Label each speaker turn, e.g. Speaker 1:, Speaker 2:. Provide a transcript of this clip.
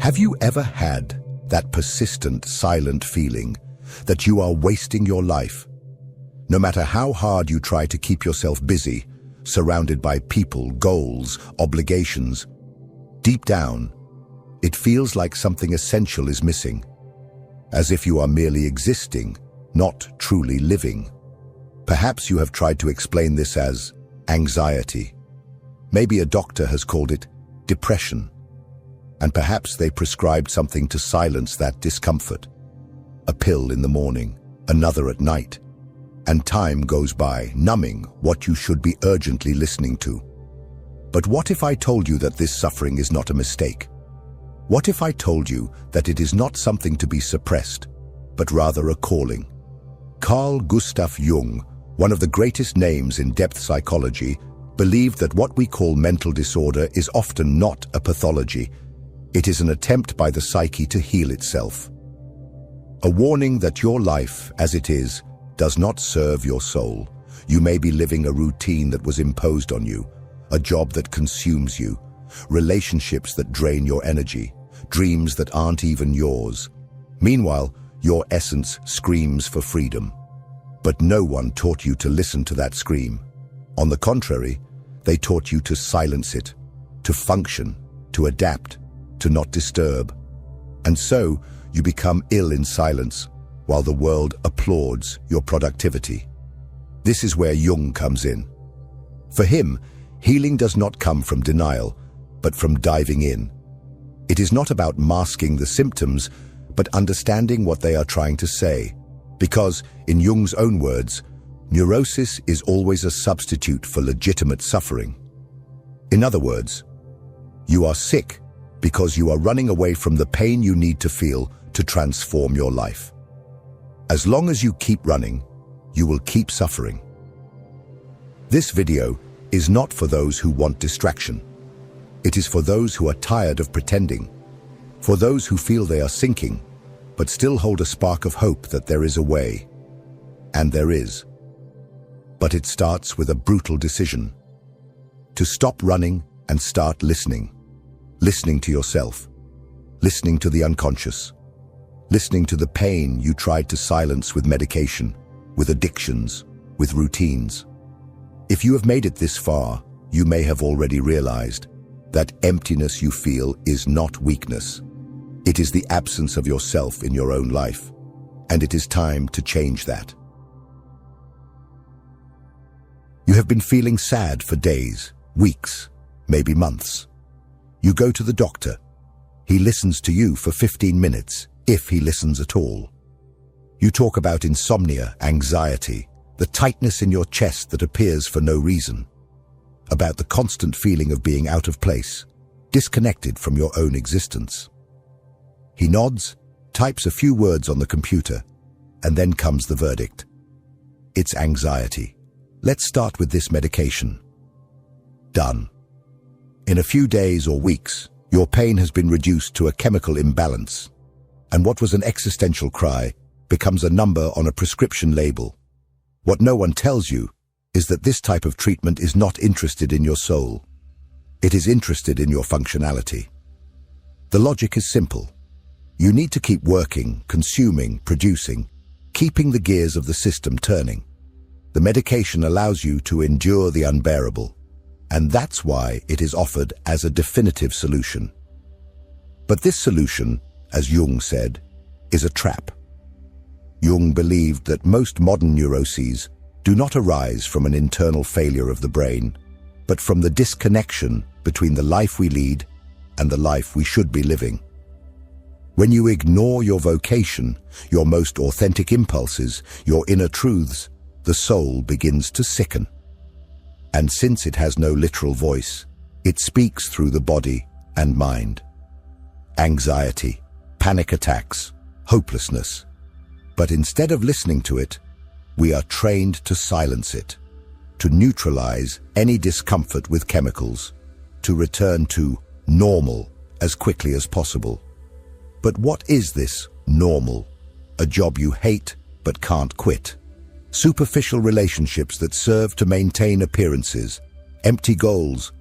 Speaker 1: Have you ever had that persistent, silent feeling that you are wasting your life? No matter how hard you try to keep yourself busy, surrounded by people, goals, obligations, deep down, it feels like something essential is missing, as if you are merely existing, not truly living. Perhaps you have tried to explain this as anxiety. Maybe a doctor has called it depression, and perhaps they prescribed something to silence that discomfort. A pill in the morning, another at night, and time goes by, numbing what you should be urgently listening to. But what if I told you that this suffering is not a mistake? What if I told you that it is not something to be suppressed, but rather a calling? Carl Gustav Jung, one of the greatest names in depth psychology, believed that what we call mental disorder is often not a pathology. It is an attempt by the psyche to heal itself. A warning that your life, as it is, does not serve your soul. You may be living a routine that was imposed on you, a job that consumes you, relationships that drain your energy, dreams that aren't even yours. Meanwhile, your essence screams for freedom. But no one taught you to listen to that scream. On the contrary, they taught you to silence it, to function, to adapt, to not disturb. And so, you become ill in silence, while the world applauds your productivity. This is where Jung comes in. For him, healing does not come from denial, but from diving in. It is not about masking the symptoms, but understanding what they are trying to say. Because, in Jung's own words, neurosis is always a substitute for legitimate suffering. In other words, you are sick because you are running away from the pain you need to feel to transform your life. As long as you keep running, you will keep suffering. This video is not for those who want distraction. It is for those who are tired of pretending, for those who feel they are sinking, but still hold a spark of hope that there is a way. And there is. But it starts with a brutal decision. To stop running and start listening. Listening to yourself. Listening to the unconscious. Listening to the pain you tried to silence with medication, with addictions, with routines. If you have made it this far, you may have already realized that emptiness you feel is not weakness. It is the absence of yourself in your own life, and it is time to change that. You have been feeling sad for days, weeks, maybe months. You go to the doctor. He listens to you for 15 minutes, if he listens at all. You talk about insomnia, anxiety, the tightness in your chest that appears for no reason, about the constant feeling of being out of place, disconnected from your own existence. He nods, types a few words on the computer, and then comes the verdict. It's anxiety. Let's start with this medication. Done. In a few days or weeks, your pain has been reduced to a chemical imbalance, and what was an existential cry becomes a number on a prescription label. What no one tells you is that this type of treatment is not interested in your soul. It is interested in your functionality. The logic is simple. You need to keep working, consuming, producing, keeping the gears of the system turning. The medication allows you to endure the unbearable, and that's why it is offered as a definitive solution. But this solution, as Jung said, is a trap. Jung believed that most modern neuroses do not arise from an internal failure of the brain, but from the disconnection between the life we lead and the life we should be living. When you ignore your vocation, your most authentic impulses, your inner truths, the soul begins to sicken. And since it has no literal voice, it speaks through the body and mind. Anxiety, panic attacks, hopelessness. But instead of listening to it, we are trained to silence it, to neutralize any discomfort with chemicals, to return to normal as quickly as possible. But what is this normal? A job you hate but can't quit. Superficial relationships that serve to maintain appearances, empty goals